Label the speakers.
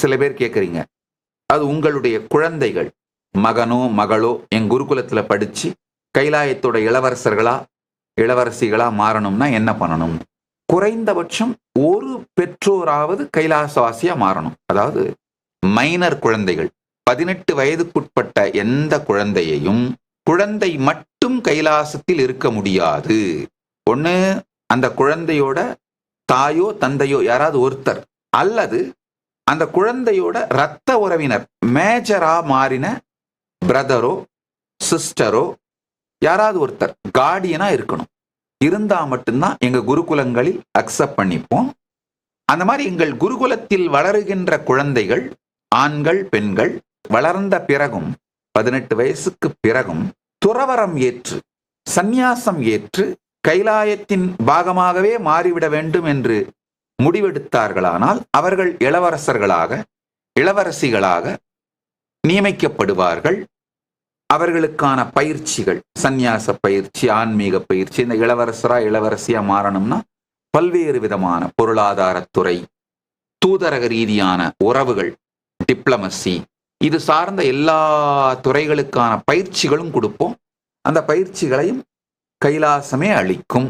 Speaker 1: சில பேர் கேட்குறீங்க, அது உங்களுடைய குழந்தைகள் மகனோ மகளோ என் குருகுலத்துல படிச்சு கைலாயத்தோட இளவரசிகளா மாறணும்னா என்ன பண்ணணும்? குறைந்தபட்சம் ஒரு பெற்றோராவது கைலாசவாசியா மாறணும். அதாவது மைனர் குழந்தைகள் 18 வயதுக்குட்பட்ட எந்த குழந்தையையும் குழந்தை மட்டும் கைலாசத்தில் இருக்க முடியாது. ஒண்ணு அந்த குழந்தையோட தாயோ தந்தையோ யாராவது ஒருத்தர், அல்லது அந்த குழந்தையோட இரத்த உறவினர் மேஜரா மாறின பிரதரோ சிஸ்டரோ யாராவது ஒருத்தர் கார்டியனா இருக்கணும். இருந்தா மட்டும்தான் எங்க குருகுலங்களில் அக்செப்ட் பண்ணிப்போம். அந்த மாதிரி எங்கள் குருகுலத்தில் வளருகின்ற குழந்தைகள் ஆண்கள் பெண்கள் வளர்ந்த பிறகும் 18 வயசுக்கு பிறகும் துறவரம் ஏற்று சந்நியாசம் ஏற்று கைலாயத்தின் பாகமாகவே மாறிவிட வேண்டும் என்று முடிவெடுத்தார்களானால் அவர்கள் இளவரசிகளாக நியமிக்கப்படுவார்கள். அவர்களுக்கான பயிற்சிகள், சந்நியாச பயிற்சி, ஆன்மீக பயிற்சி, இந்த இளவரசியா மாறணும்னா பல்வேறு விதமான பொருளாதாரத்துறை, தூதரக ரீதியான உறவுகள், டிப்ளமசி, இது சார்ந்த எல்லா துறைகளுக்கான பயிற்சிகளும் கொடுப்போம். அந்த பயிற்சிகளையும் கைலாசமே அளிக்கும்.